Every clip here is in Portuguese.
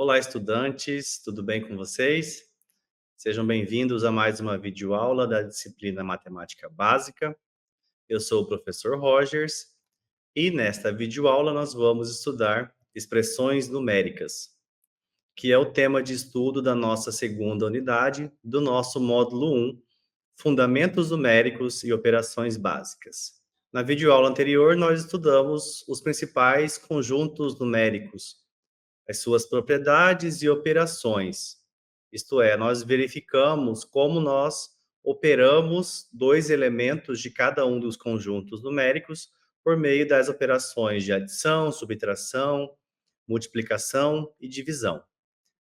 Olá, estudantes, tudo bem com vocês? Sejam bem-vindos a mais uma videoaula da disciplina Matemática Básica. Eu sou o professor Rogers e nesta videoaula nós vamos estudar expressões numéricas, que é o tema de estudo da nossa segunda unidade do nosso módulo 1, Fundamentos Numéricos e Operações Básicas. Na videoaula anterior, nós estudamos os principais conjuntos numéricos, as suas propriedades e operações. Isto é, nós verificamos como nós operamos dois elementos de cada um dos conjuntos numéricos por meio das operações de adição, subtração, multiplicação e divisão.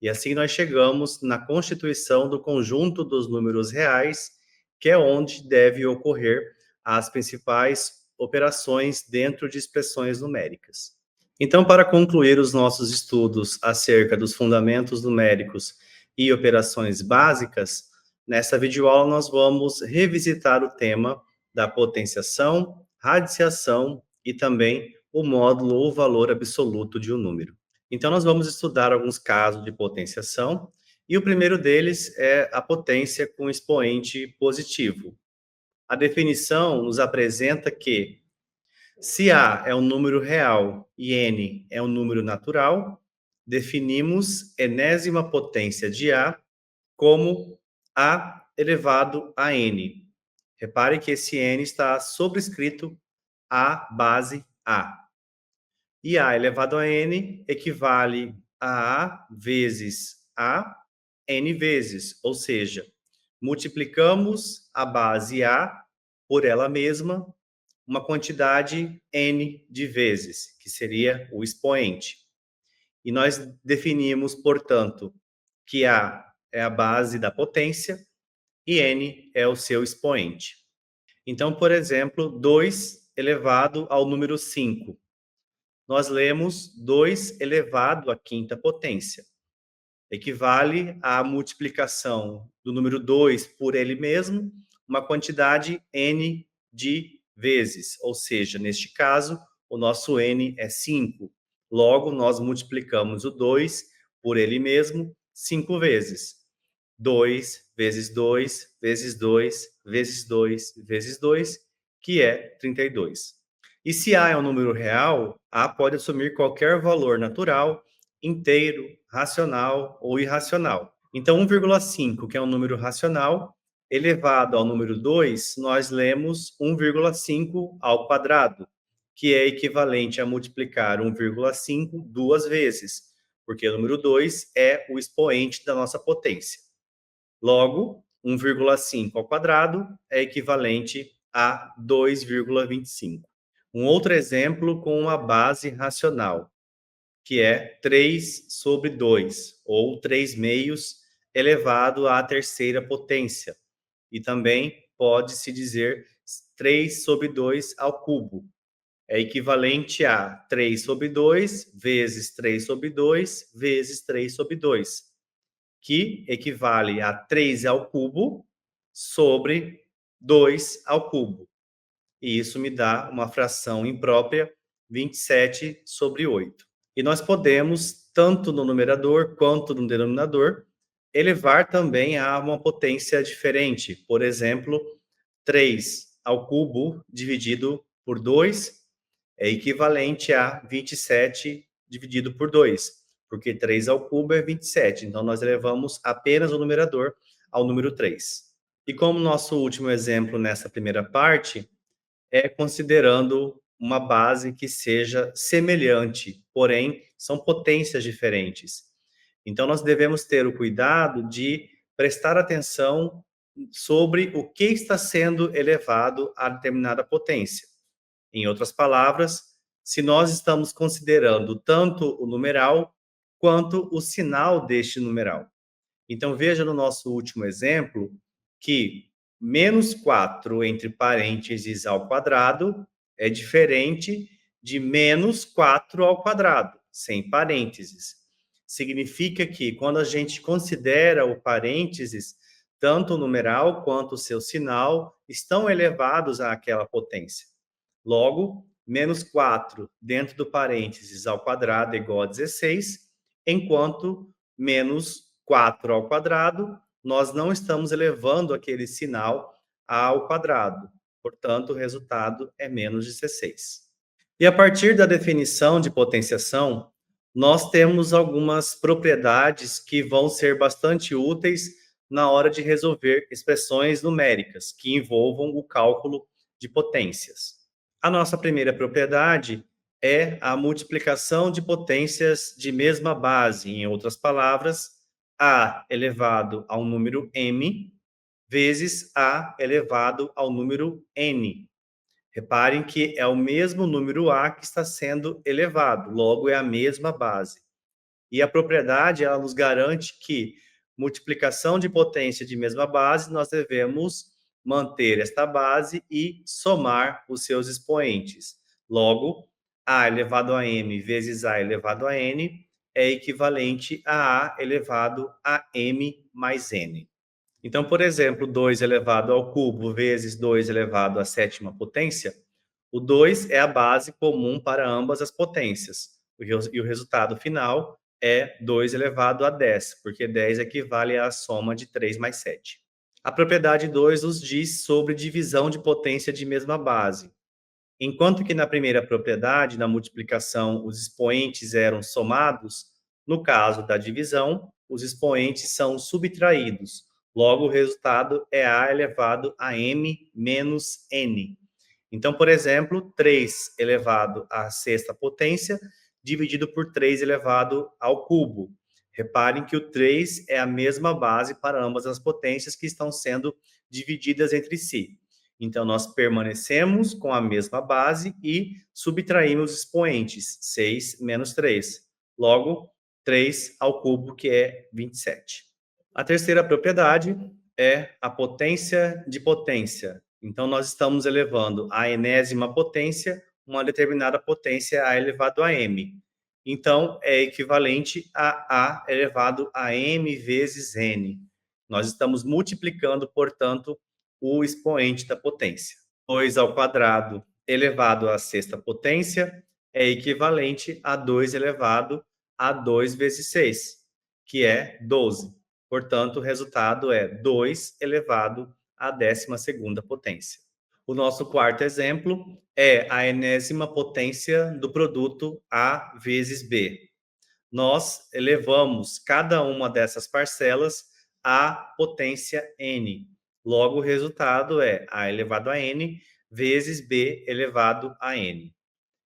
E assim nós chegamos na constituição do conjunto dos números reais, que é onde deve ocorrer as principais operações dentro de expressões numéricas. Então, para concluir os nossos estudos acerca dos fundamentos numéricos e operações básicas, nessa videoaula nós vamos revisitar o tema da potenciação, radiciação e também o módulo ou valor absoluto de um número. Então, nós vamos estudar alguns casos de potenciação, e o primeiro deles é a potência com expoente positivo. A definição nos apresenta que se A é um número real e N é um número natural, definimos enésima potência de A como A elevado a N. Repare que esse N está sobrescrito A base A. E A elevado a N equivale a A vezes A, N vezes, ou seja, multiplicamos a base A por ela mesma, uma quantidade N de vezes, que seria o expoente. E nós definimos, portanto, que A é a base da potência e N é o seu expoente. Então, por exemplo, 2 elevado ao número 5. Nós lemos 2 elevado à quinta potência. Equivale à multiplicação do número 2 por ele mesmo, uma quantidade N de vezes, ou seja, neste caso, o nosso N é 5. Logo, nós multiplicamos o 2 por ele mesmo 5 vezes. 2 vezes 2 vezes 2 vezes 2 vezes 2, que é 32. E se A é um número real, A pode assumir qualquer valor natural, inteiro, racional ou irracional. Então, 1,5, que é um número racional, elevado ao número 2, nós lemos 1,5 ao quadrado, que é equivalente a multiplicar 1,5 duas vezes, porque o número 2 é o expoente da nossa potência. Logo, 1,5 ao quadrado é equivalente a 2,25. Um outro exemplo com uma base racional, que é 3 sobre 2, ou 3 meios elevado à terceira potência. E também pode-se dizer 3 sobre 2 ao cubo. É equivalente a 3 sobre 2 vezes 3 sobre 2 vezes 3 sobre 2, que equivale a 3 ao cubo sobre 2 ao cubo. E isso me dá uma fração imprópria, 27 sobre 8. E nós podemos, tanto no numerador quanto no denominador, elevar também a uma potência diferente. Por exemplo, 3 ao cubo dividido por 2 é equivalente a 27 dividido por 2, porque 3 ao cubo é 27. Então, nós elevamos apenas o numerador ao número 3. E como nosso último exemplo nessa primeira parte é considerando uma base que seja semelhante, porém são potências diferentes. Então nós devemos ter o cuidado de prestar atenção sobre o que está sendo elevado a determinada potência. Em outras palavras, se nós estamos considerando tanto o numeral quanto o sinal deste numeral. Então veja no nosso último exemplo que menos 4 entre parênteses ao quadrado é diferente de menos 4 ao quadrado, sem parênteses. Significa que quando a gente considera o parênteses, tanto o numeral quanto o seu sinal estão elevados àquela potência. Logo, menos 4 dentro do parênteses ao quadrado é igual a 16, enquanto menos 4 ao quadrado, nós não estamos elevando aquele sinal ao quadrado. Portanto, o resultado é menos 16. E a partir da definição de potenciação, nós temos algumas propriedades que vão ser bastante úteis na hora de resolver expressões numéricas que envolvam o cálculo de potências. A nossa primeira propriedade é a multiplicação de potências de mesma base, em outras palavras, a elevado ao número m vezes a elevado ao número n. Reparem que é o mesmo número a que está sendo elevado, logo é a mesma base. E a propriedade, ela nos garante que multiplicação de potência de mesma base, nós devemos manter esta base e somar os seus expoentes. Logo, a elevado a m vezes a elevado a n é equivalente a elevado a m mais n. Então, por exemplo, 2 elevado ao cubo vezes 2 elevado à sétima potência, o 2 é a base comum para ambas as potências. E o resultado final é 2 elevado a 10, porque 10 equivale à soma de 3 mais 7. A propriedade 2 nos diz sobre divisão de potência de mesma base. Enquanto que na primeira propriedade, na multiplicação, os expoentes eram somados, no caso da divisão, os expoentes são subtraídos. Logo, o resultado é a elevado a m menos n. Então, por exemplo, 3 elevado à sexta potência dividido por 3 elevado ao cubo. Reparem que o 3 é a mesma base para ambas as potências que estão sendo divididas entre si. Então, nós permanecemos com a mesma base e subtraímos os expoentes, 6 menos 3. Logo, 3 ao cubo, que é 27. A terceira propriedade é a potência de potência. Então, nós estamos elevando a enésima potência, uma determinada potência a elevado a m. Então, é equivalente a elevado a m vezes n. Nós estamos multiplicando, portanto, o expoente da potência. 2 ao quadrado elevado à sexta potência é equivalente a 2 elevado a 2 vezes 6, que é 12. Portanto, o resultado é 2 elevado à 12ª potência. O nosso quarto exemplo é a enésima potência do produto A vezes B. Nós elevamos cada uma dessas parcelas à potência n. Logo, o resultado é a elevado a n vezes b elevado a n.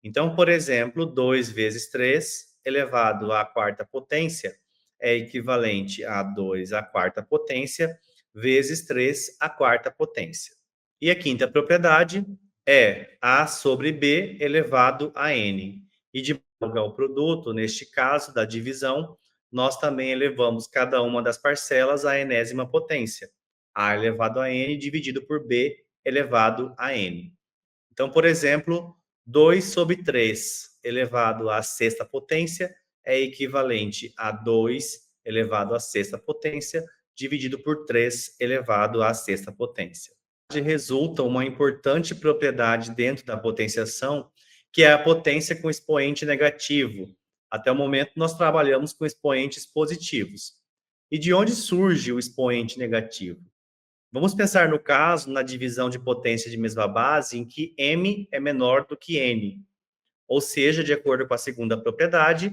Então, por exemplo, 2 vezes 3 elevado à quarta potência é equivalente a 2 à quarta potência vezes 3 à quarta potência. E a quinta propriedade é a sobre b elevado a n. E de ao produto, neste caso da divisão, nós também elevamos cada uma das parcelas à enésima potência, a elevado a n dividido por b elevado a n. Então, por exemplo, 2 sobre 3 elevado à sexta potência é equivalente a 2 elevado à sexta potência dividido por 3 elevado à sexta potência. Resulta uma importante propriedade dentro da potenciação, que é a potência com expoente negativo. Até o momento, nós trabalhamos com expoentes positivos. E de onde surge o expoente negativo? Vamos pensar no caso, na divisão de potência de mesma base, em que m é menor do que n. Ou seja, de acordo com a segunda propriedade,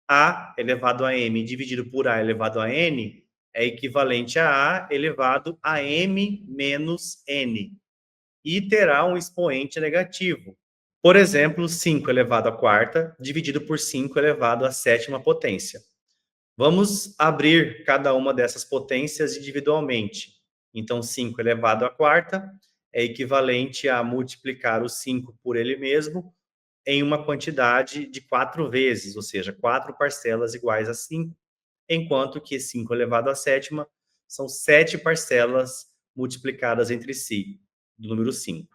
a elevado a m dividido por a elevado a n é equivalente a elevado a m menos n. E terá um expoente negativo. Por exemplo, 5 elevado à quarta dividido por 5 elevado à sétima potência. Vamos abrir cada uma dessas potências individualmente. Então, 5 elevado à quarta é equivalente a multiplicar o 5 por ele mesmo em uma quantidade de 4 vezes, ou seja, 4 parcelas iguais a 5, enquanto que 5 elevado à sétima são 7 parcelas multiplicadas entre si, do número 5.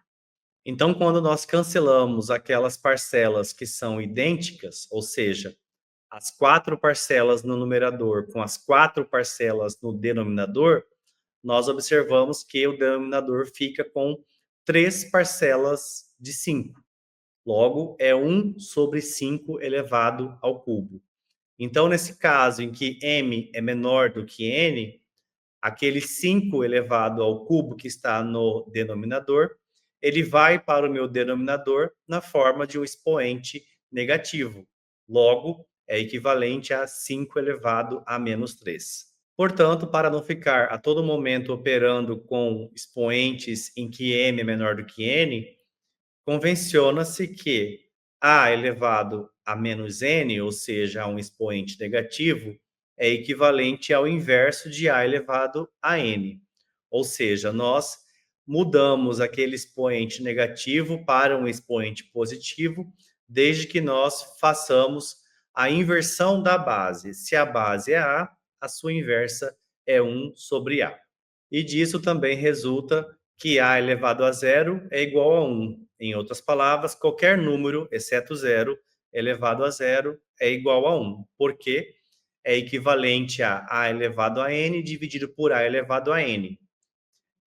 Então, quando nós cancelamos aquelas parcelas que são idênticas, ou seja, as 4 parcelas no numerador com as 4 parcelas no denominador, nós observamos que o denominador fica com 3 parcelas de 5. Logo, é 1 sobre 5 elevado ao cubo. Então, nesse caso em que m é menor do que n, aquele 5 elevado ao cubo que está no denominador, ele vai para o meu denominador na forma de um expoente negativo. Logo, é equivalente a 5 elevado a menos 3. Portanto, para não ficar a todo momento operando com expoentes em que m é menor do que n, convenciona-se que a elevado a menos n, ou seja, a um expoente negativo, é equivalente ao inverso de a elevado a n. Ou seja, nós mudamos aquele expoente negativo para um expoente positivo, desde que nós façamos a inversão da base. Se a base é a sua inversa é 1 sobre a. E disso também resulta que a elevado a zero é igual a 1. Em outras palavras, qualquer número, exceto zero, elevado a zero é igual a 1, porque é equivalente a elevado a n dividido por a elevado a n.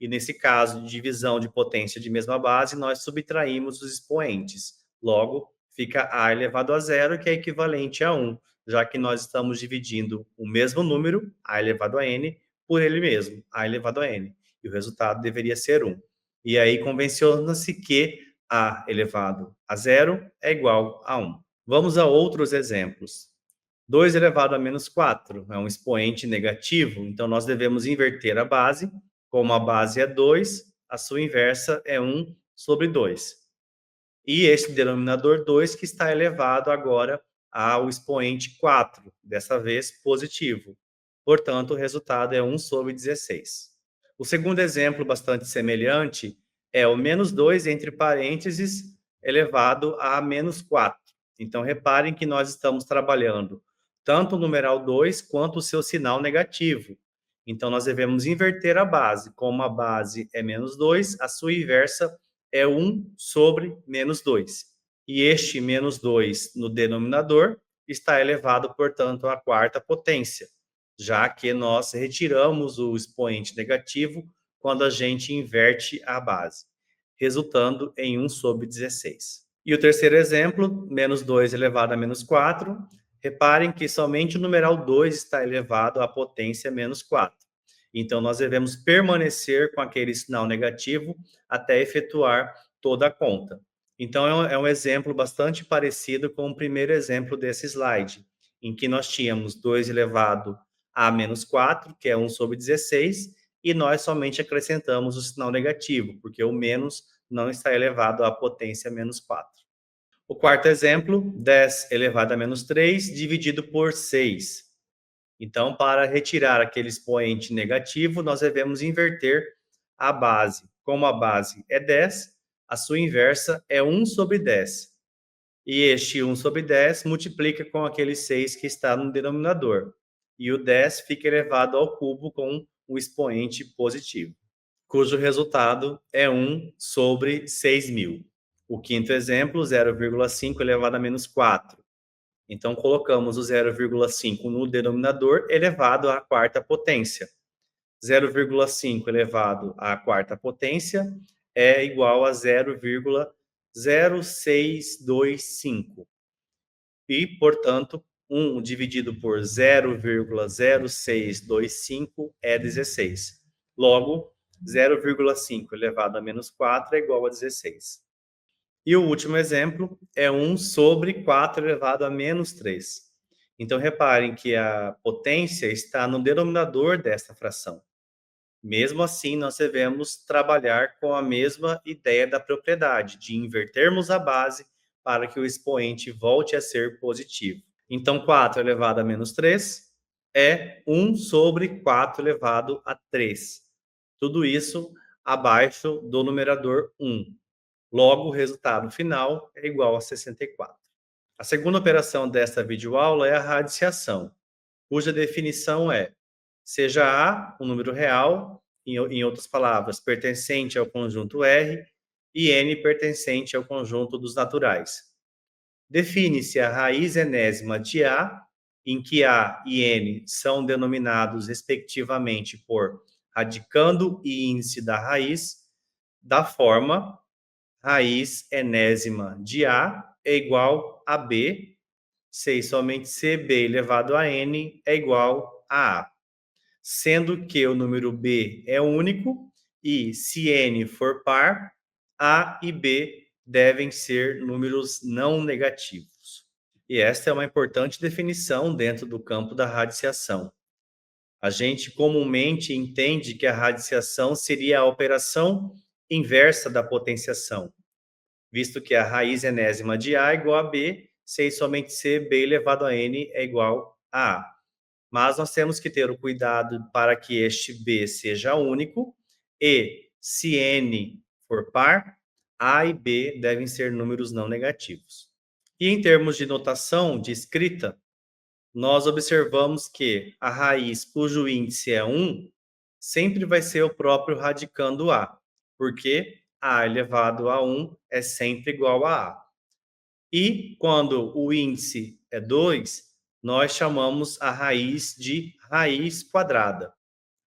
E nesse caso de divisão de potência de mesma base, nós subtraímos os expoentes. Logo, fica a elevado a zero, que é equivalente a 1, já que nós estamos dividindo o mesmo número, a elevado a n, por ele mesmo, a elevado a n. E o resultado deveria ser 1. E aí convenciona-se que a elevado a zero é igual a 1. Vamos a outros exemplos. 2 elevado a menos 4 é um expoente negativo, então nós devemos inverter a base. Como a base é 2, a sua inversa é 1 sobre 2. E este denominador 2 que está elevado agora ao expoente 4, dessa vez positivo. Portanto, o resultado é 1 sobre 16. O segundo exemplo, bastante semelhante, é o menos 2 entre parênteses elevado a menos 4. Então, reparem que nós estamos trabalhando tanto o numeral 2 quanto o seu sinal negativo. Então, nós devemos inverter a base. Como a base é menos 2, a sua inversa é 1 sobre menos 2. E este menos 2 no denominador está elevado, portanto, à quarta potência, já que nós retiramos o expoente negativo quando a gente inverte a base, resultando em 1 sobre 16. E o terceiro exemplo, menos 2 elevado a menos 4. Reparem que somente o numeral 2 está elevado à potência menos 4. Então, nós devemos permanecer com aquele sinal negativo até efetuar toda a conta. Então, é um exemplo bastante parecido com o primeiro exemplo desse slide, em que nós tínhamos 2 elevado a menos 4, que é 1 sobre 16, e nós somente acrescentamos o sinal negativo, porque o menos não está elevado à potência menos 4. O quarto exemplo, 10 elevado a menos 3, dividido por 6. Então, para retirar aquele expoente negativo, nós devemos inverter a base. Como a base é 10, a sua inversa é 1 sobre 10. E este 1 sobre 10 multiplica com aquele 6 que está no denominador. E o 10 fica elevado ao cubo com um expoente positivo, cujo resultado é 1 sobre 6.000. O quinto exemplo, 0,5 elevado a menos 4. Então, colocamos o 0,5 no denominador elevado à quarta potência. 0,5 elevado à quarta potência é igual a 0,0625. E, portanto, 1 dividido por 0,0625 é 16. Logo, 0,5 elevado a menos 4 é igual a 16. E o último exemplo é 1 sobre 4 elevado a menos 3. Então, reparem que a potência está no denominador desta fração. Mesmo assim, nós devemos trabalhar com a mesma ideia da propriedade, de invertermos a base para que o expoente volte a ser positivo. Então, 4 elevado a menos 3 é 1 sobre 4 elevado a 3. Tudo isso abaixo do numerador 1. Logo, o resultado final é igual a 64. A segunda operação desta videoaula é a radiciação, cuja definição é: seja A um número real, em outras palavras, pertencente ao conjunto R, e N pertencente ao conjunto dos naturais. Define-se a raiz enésima de A, em que A e N são denominados respectivamente por radicando e índice da raiz, da forma raiz enésima de A é igual a B, C e somente C, B elevado a N é igual a A. Sendo que o número B é único e se N for par, A e B devem ser números não negativos. E esta é uma importante definição dentro do campo da radiciação. A gente comumente entende que a radiciação seria a operação inversa da potenciação, visto que a raiz enésima de A é igual a B, C e somente C, B elevado a N é igual a A. Mas nós temos que ter o cuidado para que este B seja único e, se N for par, A e B devem ser números não negativos. E em termos de notação, de escrita, nós observamos que a raiz cujo índice é 1 sempre vai ser o próprio radicando A, porque A elevado a 1 é sempre igual a A. E quando o índice é 2, nós chamamos a raiz de raiz quadrada.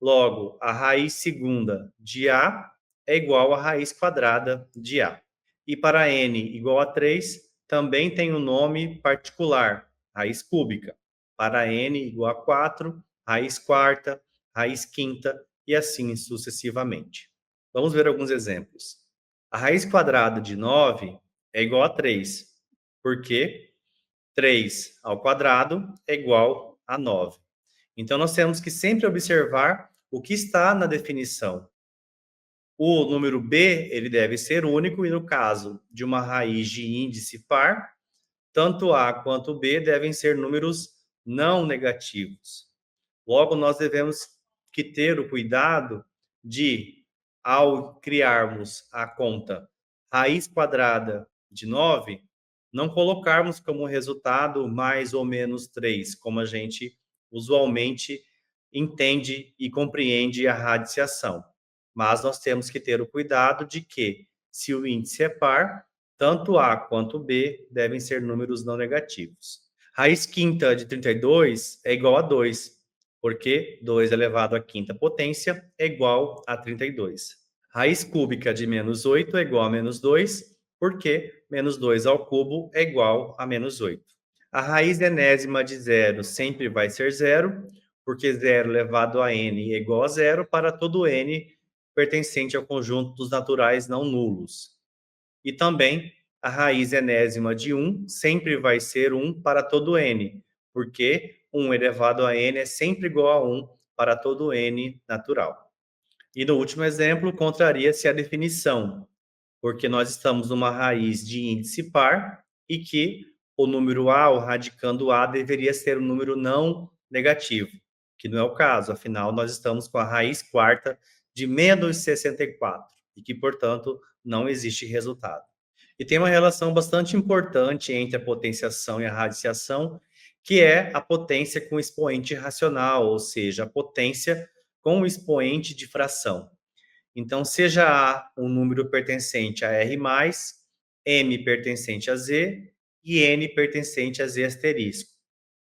Logo, a raiz segunda de A é igual à raiz quadrada de A. E para n igual a 3, também tem um nome particular, raiz cúbica. Para n igual a 4, raiz quarta, raiz quinta e assim sucessivamente. Vamos ver alguns exemplos. A raiz quadrada de 9 é igual a 3, porque 3 ao quadrado é igual a 9. Então, nós temos que sempre observar o que está na definição. O número B, ele deve ser único, e no caso de uma raiz de índice par, tanto A quanto B devem ser números não negativos. Logo, nós devemos que ter o cuidado de, ao criarmos a conta raiz quadrada de 9, não colocarmos como resultado mais ou menos 3, como a gente usualmente entende e compreende a radiciação. Mas nós temos que ter o cuidado de que, se o índice é par, tanto A quanto B devem ser números não negativos. Raiz quinta de 32 é igual a 2, porque 2 elevado à quinta potência é igual a 32. Raiz cúbica de menos 8 é igual a menos 2, porque menos 2 ao cubo é igual a menos 8. A raiz enésima de 0 sempre vai ser 0, porque 0 elevado a n é igual a 0 para todo n pertencente ao conjunto dos naturais não nulos. E também a raiz enésima de 1 sempre vai ser 1 para todo n, porque 1 elevado a n é sempre igual a 1 para todo n natural. E no último exemplo, contraria-se a definição, porque nós estamos numa raiz de índice par e que o número A, o radicando A, deveria ser um número não negativo, que não é o caso, afinal, nós estamos com a raiz quarta de menos 64, e que, portanto, não existe resultado. E tem uma relação bastante importante entre a potenciação e a radiciação, que é a potência com expoente racional, ou seja, a potência com o expoente de fração. Então, seja A um número pertencente a R+, M pertencente a Z e N pertencente a Z asterisco.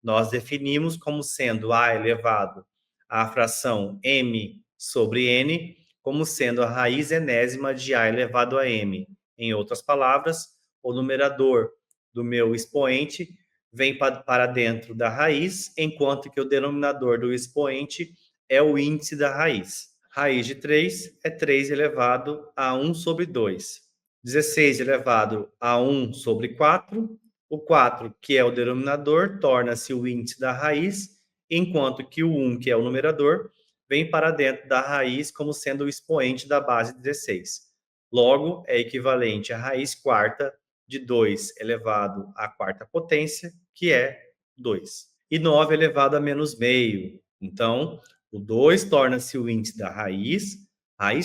Nós definimos como sendo A elevado à fração M sobre N, como sendo a raiz enésima de A elevado a M. Em outras palavras, o numerador do meu expoente vem para dentro da raiz, enquanto que o denominador do expoente é o índice da raiz. Raiz de 3 é 3 elevado a 1 sobre 2. 16 elevado a 1 sobre 4. O 4, que é o denominador, torna-se o índice da raiz, enquanto que o 1, que é o numerador, vem para dentro da raiz como sendo o expoente da base 16. Logo, é equivalente à raiz quarta de 2 elevado à quarta potência, que é 2. E 9 elevado a menos meio. Então, o 2 torna-se o índice da raiz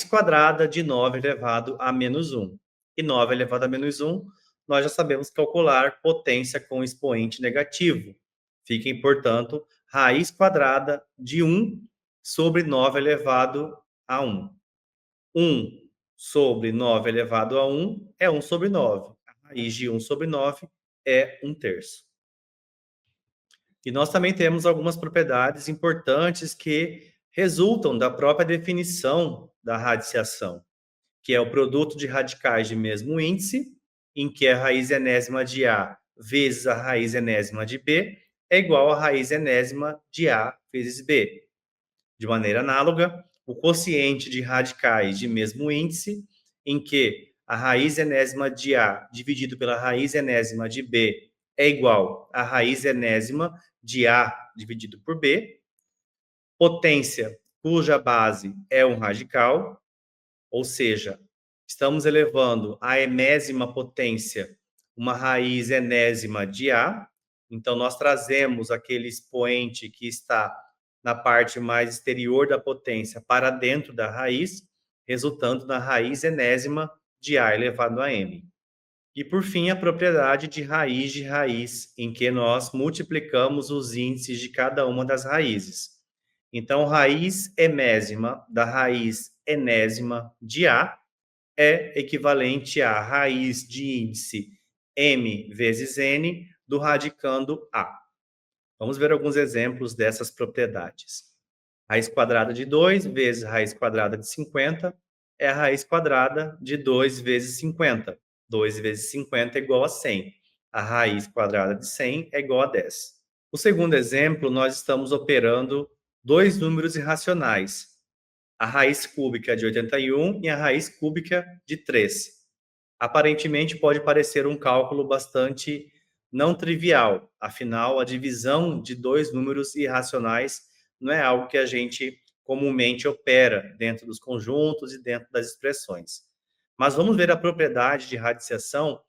quadrada de 9 elevado a menos 1. E 9 elevado a menos 1, nós já sabemos calcular potência com expoente negativo. Fiquem, portanto, raiz quadrada de 1 sobre 9 elevado a 1. 1 sobre 9 elevado a 1 é 1 sobre 9. A raiz de 1 sobre 9 é 1/3. E nós também temos algumas propriedades importantes que resultam da própria definição da radiciação, que é o produto de radicais de mesmo índice, em que a raiz enésima de A vezes a raiz enésima de B é igual à raiz enésima de A vezes B. De maneira análoga, o quociente de radicais de mesmo índice, em que a raiz enésima de A dividido pela raiz enésima de B é igual à raiz enésima de A dividido por B, potência cuja base é um radical, ou seja, estamos elevando à enésima potência uma raiz enésima de A, então nós trazemos aquele expoente que está na parte mais exterior da potência para dentro da raiz, resultando na raiz enésima de A elevado a M. E, por fim, a propriedade de raiz, em que nós multiplicamos os índices de cada uma das raízes. Então, raiz enésima da raiz enésima de A é equivalente à raiz de índice m vezes n do radicando A. Vamos ver alguns exemplos dessas propriedades. Raiz quadrada de 2 vezes raiz quadrada de 50 é a raiz quadrada de 2 vezes 50. 2 vezes 50 é igual a 100. A raiz quadrada de 100 é igual a 10. O segundo exemplo, nós estamos operando dois números irracionais, a raiz cúbica de 81 e a raiz cúbica de 3. Aparentemente pode parecer um cálculo bastante não trivial, afinal a divisão de dois números irracionais não é algo que a gente comumente opera dentro dos conjuntos e dentro das expressões. Mas vamos ver a propriedade de radiciação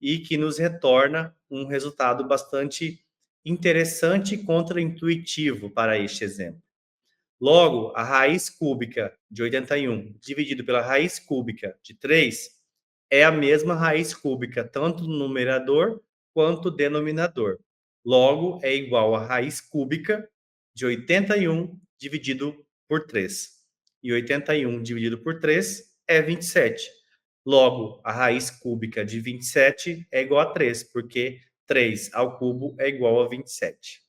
e que nos retorna um resultado bastante interessante e contraintuitivo para este exemplo. Logo, a raiz cúbica de 81 dividido pela raiz cúbica de 3 é a mesma raiz cúbica, tanto no numerador quanto no denominador. Logo, é igual a raiz cúbica de 81 dividido por 3. E 81 dividido por 3 é 27. Logo, a raiz cúbica de 27 é igual a 3, porque 3 ao cubo é igual a 27.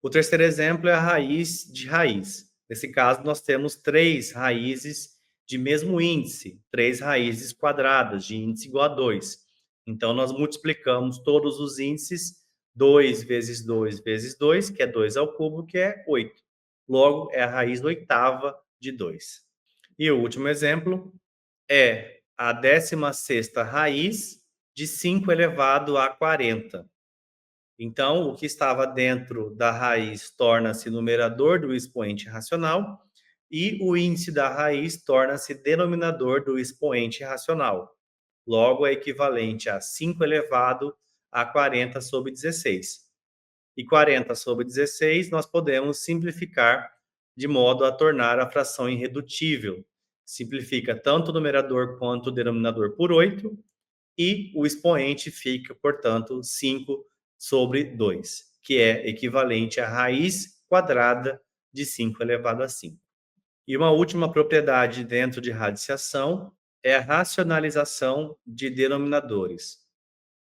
O terceiro exemplo é a raiz de raiz. Nesse caso, nós temos três raízes de mesmo índice, três raízes quadradas de índice igual a 2. Então, nós multiplicamos todos os índices, 2 vezes 2 vezes 2, que é 2 ao cubo, que é 8. Logo, é a raiz oitava de 2. E o último exemplo é a 16ª raiz de 5 elevado a 40. Então, o que estava dentro da raiz torna-se numerador do expoente racional e o índice da raiz torna-se denominador do expoente racional. Logo, é equivalente a 5 elevado a 40 sobre 16. E 40 sobre 16 nós podemos simplificar de modo a tornar a fração irredutível. Simplifica tanto o numerador quanto o denominador por 8 e o expoente fica, portanto, 5 sobre 2, que é equivalente à raiz quadrada de 5 elevado a 5. E uma última propriedade dentro de radiciação é a racionalização de denominadores.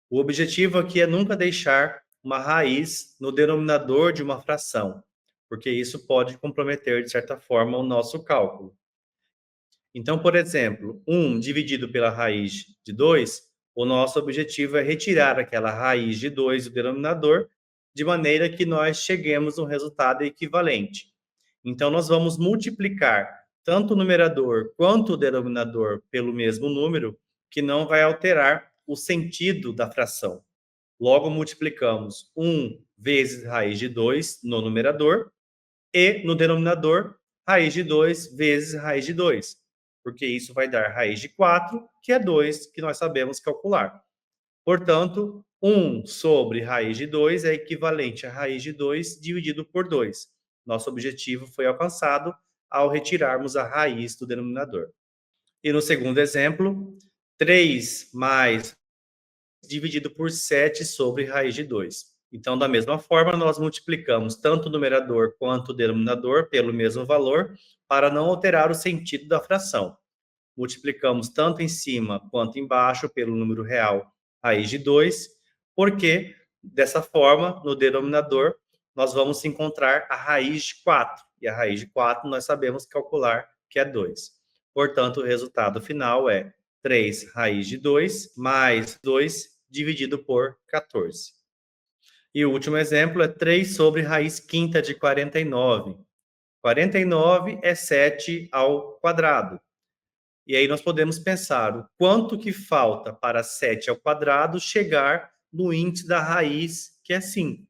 O objetivo aqui é nunca deixar uma raiz no denominador de uma fração, porque isso pode comprometer, de certa forma, o nosso cálculo. Então, por exemplo, 1 dividido pela raiz de 2, o nosso objetivo é retirar aquela raiz de 2 do denominador, de maneira que nós cheguemos a um resultado equivalente. Então, nós vamos multiplicar tanto o numerador quanto o denominador pelo mesmo número, que não vai alterar o sentido da fração. Logo, multiplicamos 1 vezes raiz de 2 no numerador e no denominador, raiz de 2 vezes raiz de 2. Porque isso vai dar raiz de 4, que é 2, que nós sabemos calcular. Portanto, 1 sobre raiz de 2 é equivalente a raiz de 2 dividido por 2. Nosso objetivo foi alcançado ao retirarmos a raiz do denominador. E no segundo exemplo, 3 mais dividido por 7 sobre raiz de 2. Então, da mesma forma, nós multiplicamos tanto o numerador quanto o denominador pelo mesmo valor, para não alterar o sentido da fração. Multiplicamos tanto em cima quanto embaixo pelo número real raiz de 2, porque, dessa forma, no denominador, nós vamos encontrar a raiz de 4. E a raiz de 4 nós sabemos calcular que é 2. Portanto, o resultado final é 3 raiz de 2 mais 2 dividido por 14. E o último exemplo é 3 sobre raiz quinta de 49. 49 é 7 ao quadrado. E aí nós podemos pensar o quanto que falta para 7 ao quadrado chegar no índice da raiz, que é 5.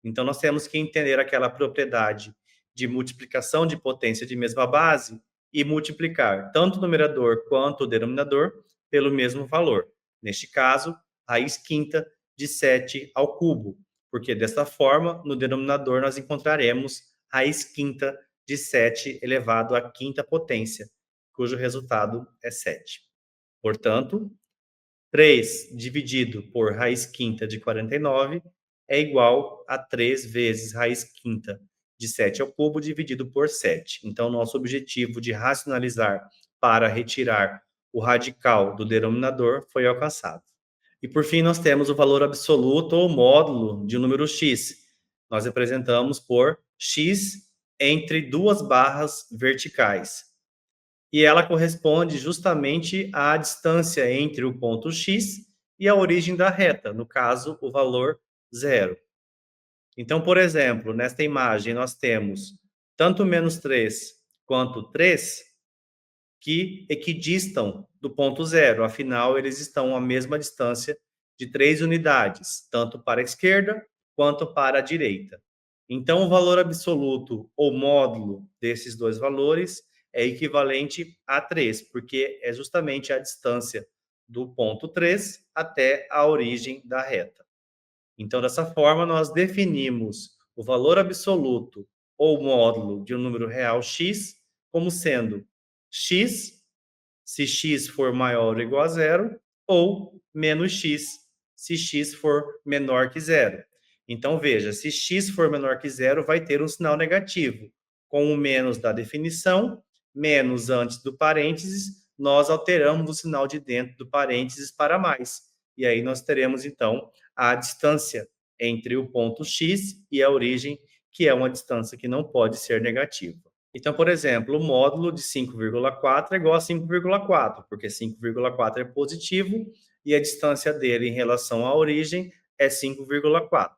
Então, nós temos que entender aquela propriedade de multiplicação de potência de mesma base e multiplicar tanto o numerador quanto o denominador pelo mesmo valor. Neste caso, raiz quinta de 7 ao cubo, porque desta forma, no denominador, nós encontraremos raiz quinta de 7 elevado à quinta potência, cujo resultado é 7. Portanto, 3 dividido por raiz quinta de 49 é igual a 3 vezes raiz quinta de 7 ao cubo dividido por 7. Então, nosso objetivo de racionalizar para retirar o radical do denominador foi alcançado. E, por fim, nós temos o valor absoluto ou módulo de um número x. Nós representamos por x entre duas barras verticais. E ela corresponde justamente à distância entre o ponto x e a origem da reta, no caso, o valor 0. Então, por exemplo, nesta imagem nós temos tanto menos 3 quanto 3 que equidistam do ponto 0, afinal, eles estão à mesma distância de 3 unidades, tanto para a esquerda quanto para a direita. Então, o valor absoluto ou módulo desses dois valores é equivalente a 3, porque é justamente a distância do ponto 3 até a origem da reta. Então, dessa forma, nós definimos o valor absoluto ou módulo de um número real x como sendo x, se x for maior ou igual a zero, ou menos x, se x for menor que zero. Então, veja, se x for menor que zero, vai ter um sinal negativo. Com o menos da definição, menos antes do parênteses, nós alteramos o sinal de dentro do parênteses para mais. E aí nós teremos, então, a distância entre o ponto x e a origem, que é uma distância que não pode ser negativa. Então, por exemplo, o módulo de 5,4 é igual a 5,4, porque 5,4 é positivo e a distância dele em relação à origem é 5,4.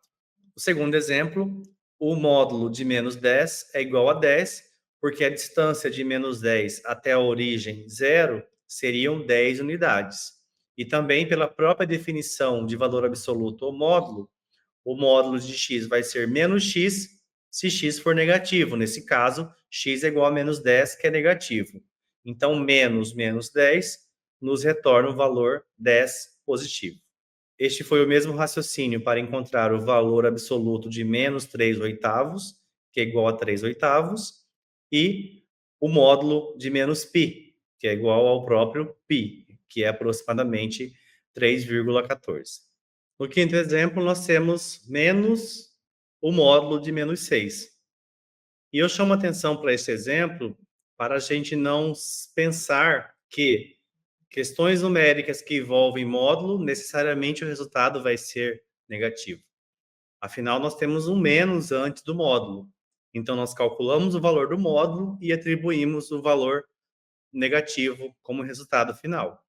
O segundo exemplo, o módulo de menos 10 é igual a 10, porque a distância de menos 10 até a origem 0 seriam 10 unidades. E também pela própria definição de valor absoluto ou módulo, o módulo de x vai ser menos x se x for negativo. Nesse caso, x é igual a menos 10, que é negativo. Então, menos 10 nos retorna o valor 10 positivo. Este foi o mesmo raciocínio para encontrar o valor absoluto de menos 3 oitavos, que é igual a 3 oitavos, e o módulo de menos π, que é igual ao próprio π, que é aproximadamente 3,14. No quinto exemplo, nós temos menos o módulo de menos 6. E eu chamo atenção para esse exemplo para a gente não pensar que questões numéricas que envolvem módulo, necessariamente o resultado vai ser negativo. Afinal, nós temos um menos antes do módulo. Então, nós calculamos o valor do módulo e atribuímos o valor negativo como resultado final.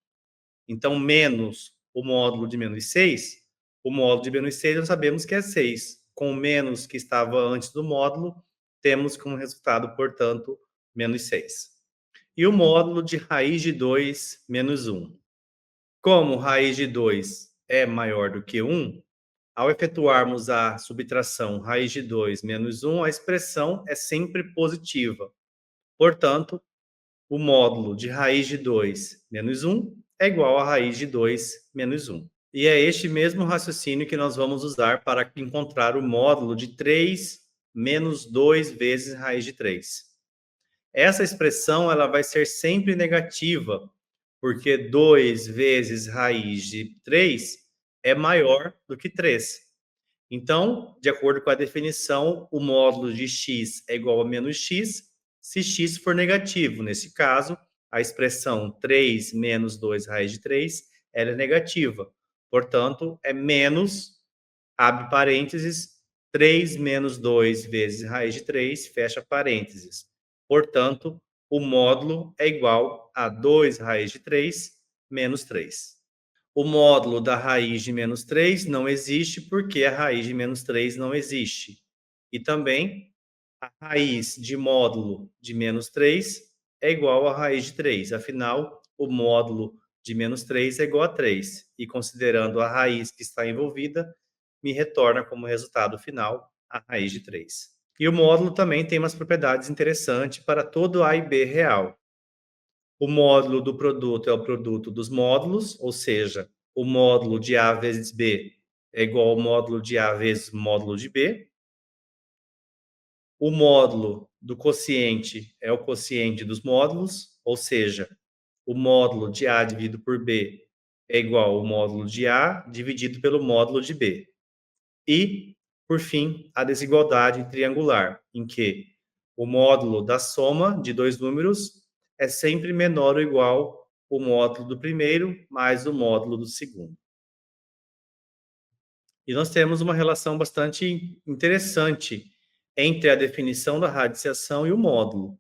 Então, menos o módulo de menos 6, o módulo de menos 6 nós sabemos que é 6. Com o menos que estava antes do módulo, temos como resultado, portanto, menos 6. E o módulo de raiz de 2 menos 1. Como raiz de 2 é maior do que 1, ao efetuarmos a subtração raiz de 2 menos 1, a expressão é sempre positiva. Portanto, o módulo de raiz de 2 menos 1 é igual a raiz de 2 menos 1. E é este mesmo raciocínio que nós vamos usar para encontrar o módulo de 3 menos 2 vezes raiz de 3. Essa expressão ela vai ser sempre negativa, porque 2 vezes raiz de 3 é maior do que 3. Então, de acordo com a definição, o módulo de x é igual a menos x se x for negativo. Nesse caso, a expressão 3 menos 2 raiz de 3 ela é negativa. Portanto, é menos, abre parênteses, 3 menos 2 vezes raiz de 3, fecha parênteses. Portanto, o módulo é igual a 2 raiz de 3 menos 3. O módulo da raiz de menos 3 não existe porque a raiz de menos 3 não existe. E também a raiz de módulo de menos 3 é igual à raiz de 3. Afinal, o módulo de menos 3 é igual a 3. E considerando a raiz que está envolvida, me retorna como resultado final a raiz de 3. E o módulo também tem umas propriedades interessantes para todo A e B real. O módulo do produto é o produto dos módulos, ou seja, o módulo de A vezes B é igual ao módulo de A vezes módulo de B. O módulo do quociente é o quociente dos módulos, ou seja, o módulo de A dividido por B é igual ao módulo de A dividido pelo módulo de B. E, por fim, a desigualdade triangular, em que o módulo da soma de dois números é sempre menor ou igual ao módulo do primeiro mais o módulo do segundo. E nós temos uma relação bastante interessante entre a definição da radiciação e o módulo.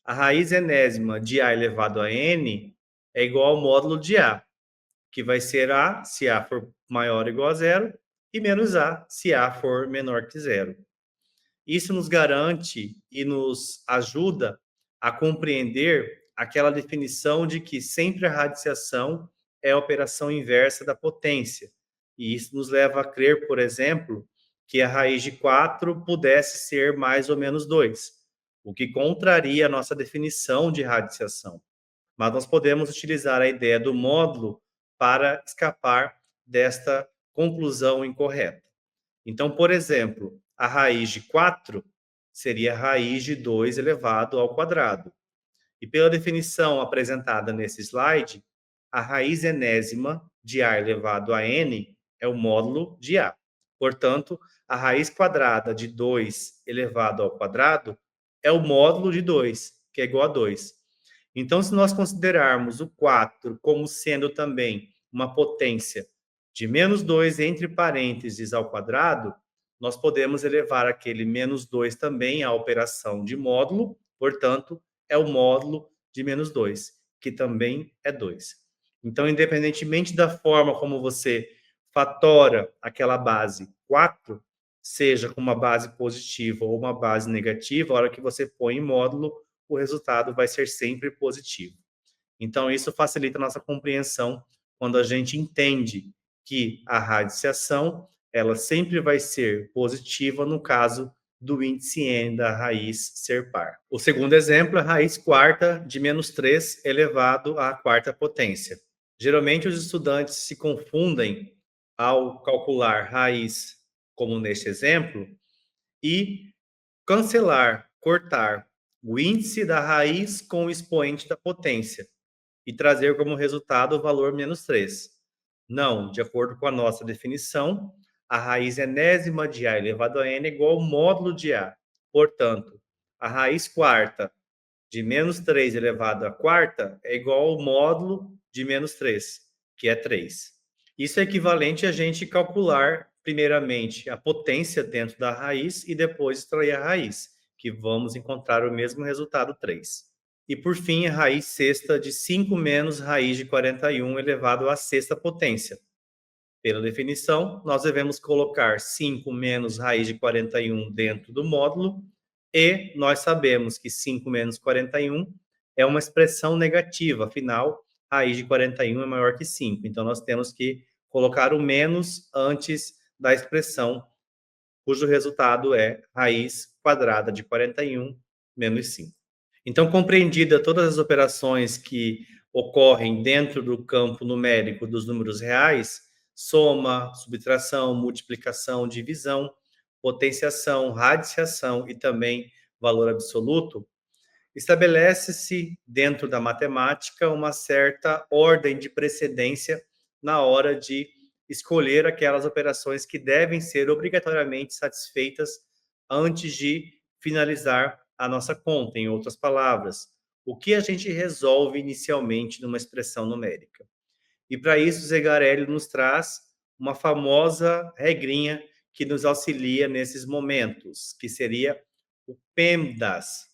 A raiz enésima de A elevado a N é igual ao módulo de A, que vai ser A se A for maior ou igual a zero, e menos A se A for menor que zero. Isso nos garante e nos ajuda a compreender aquela definição de que sempre a radiciação é a operação inversa da potência. E isso nos leva a crer, por exemplo, que a raiz de 4 pudesse ser mais ou menos 2, o que contraria a nossa definição de radiciação. Mas nós podemos utilizar a ideia do módulo para escapar desta conclusão incorreta. Então, por exemplo, a raiz de 4 seria a raiz de 2 elevado ao quadrado. E pela definição apresentada nesse slide, a raiz enésima de A elevado a N é o módulo de A. Portanto, a raiz quadrada de 2 elevado ao quadrado é o módulo de 2, que é igual a 2. Então, se nós considerarmos o 4 como sendo também uma potência de menos 2 entre parênteses ao quadrado, nós podemos elevar aquele menos 2 também à operação de módulo, portanto, é o módulo de menos 2, que também é 2. Então, independentemente da forma como você fatora aquela base 4, seja com uma base positiva ou uma base negativa, a hora que você põe em módulo, o resultado vai ser sempre positivo. Então, isso facilita a nossa compreensão quando a gente entende que a radiciação, ela sempre vai ser positiva no caso do índice N da raiz ser par. O segundo exemplo é a raiz quarta de menos 3 elevado à quarta potência. Geralmente, os estudantes se confundem ao calcular raiz, como neste exemplo, e cancelar, cortar o índice da raiz com o expoente da potência e trazer como resultado o valor menos 3. Não, de acordo com a nossa definição, a raiz enésima de A elevado a N é igual ao módulo de A. Portanto, a raiz quarta de menos 3 elevado à quarta é igual ao módulo de menos 3, que é 3. Isso é equivalente a gente calcular, primeiramente, a potência dentro da raiz e depois extrair a raiz, que vamos encontrar o mesmo resultado, 3. E, por fim, a raiz sexta de 5 menos raiz de 41 elevado à sexta potência. Pela definição, nós devemos colocar 5 menos raiz de 41 dentro do módulo, e nós sabemos que 5 menos 41 é uma expressão negativa, afinal, raiz de 41 é maior que 5. Então, nós temos que colocar o menos antes da expressão, cujo resultado é raiz quadrada de 41 menos 5. Então, compreendida todas as operações que ocorrem dentro do campo numérico dos números reais, soma, subtração, multiplicação, divisão, potenciação, radiciação e também valor absoluto, estabelece-se dentro da matemática uma certa ordem de precedência na hora de escolher aquelas operações que devem ser obrigatoriamente satisfeitas antes de finalizar a nossa conta. Em outras palavras, o que a gente resolve inicialmente numa expressão numérica. E para isso, Zegarelli nos traz uma famosa regrinha que nos auxilia nesses momentos, que seria o PEMDAS.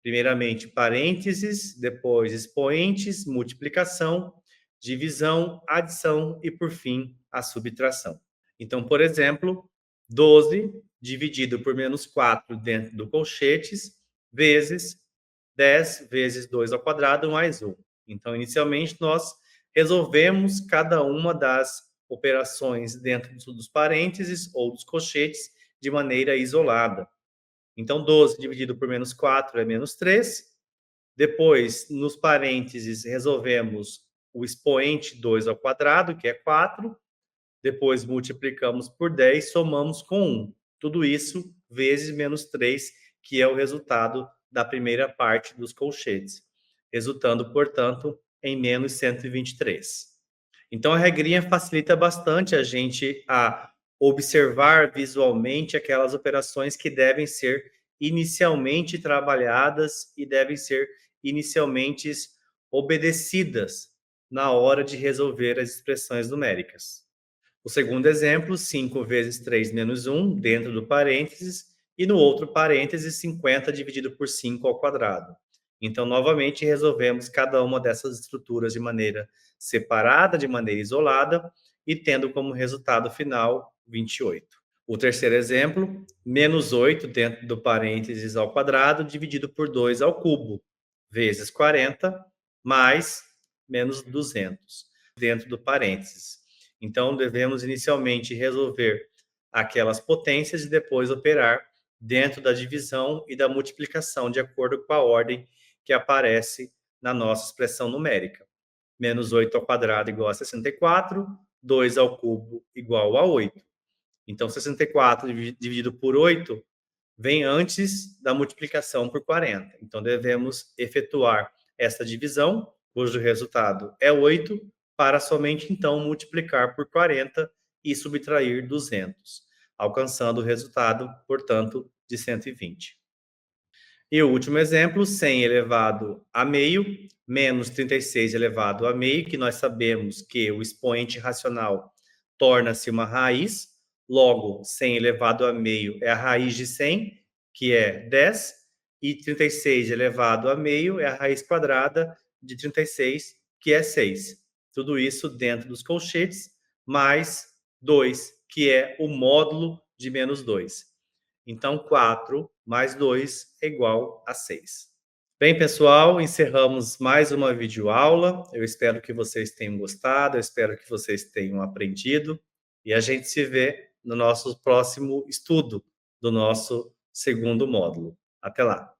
Primeiramente, parênteses, depois expoentes, multiplicação, divisão, adição e, por fim, a subtração. Então, por exemplo, 12 dividido por menos 4 dentro do colchetes, vezes 10 vezes 2 ao quadrado mais 1. Então, inicialmente, nós resolvemos cada uma das operações dentro dos parênteses ou dos colchetes de maneira isolada. Então, 12 dividido por menos 4 é menos 3. Depois, nos parênteses, resolvemos o expoente 2 ao quadrado, que é 4. Depois, multiplicamos por 10, somamos com 1. Tudo isso vezes menos 3, que é o resultado da primeira parte dos colchetes, resultando, portanto, em menos 123. Então, a regrinha facilita bastante a gente a observar visualmente aquelas operações que devem ser inicialmente trabalhadas e devem ser inicialmente obedecidas na hora de resolver as expressões numéricas. O segundo exemplo, 5 vezes 3 menos 1, dentro do parênteses, e no outro parênteses, 50 dividido por 5 ao quadrado. Então, novamente, resolvemos cada uma dessas estruturas de maneira separada, de maneira isolada, e tendo como resultado final 28. O terceiro exemplo, menos 8 dentro do parênteses ao quadrado, dividido por 2 ao cubo, vezes 40, mais menos 200, dentro do parênteses. Então, devemos inicialmente resolver aquelas potências e depois operar dentro da divisão e da multiplicação, de acordo com a ordem que aparece na nossa expressão numérica. Menos 8 ao quadrado igual a 64, 2 ao cubo igual a 8. Então, 64 dividido por 8 vem antes da multiplicação por 40. Então, devemos efetuar esta divisão, cujo resultado é 8, para somente então multiplicar por 40 e subtrair 200, alcançando o resultado, portanto, de 120. E o último exemplo, 100 elevado a meio, menos 36 elevado a meio, que nós sabemos que o expoente racional torna-se uma raiz, logo, 100 elevado a meio é a raiz de 100, que é 10, e 36 elevado a meio é a raiz quadrada de 36, que é 6. Tudo isso dentro dos colchetes, mais 2, que é o módulo de menos 2. Então, 4 mais 2 é igual a 6. Bem, pessoal, encerramos mais uma videoaula. Eu espero que vocês tenham gostado, eu espero que vocês tenham aprendido. E a gente se vê no nosso próximo estudo do nosso segundo módulo. Até lá!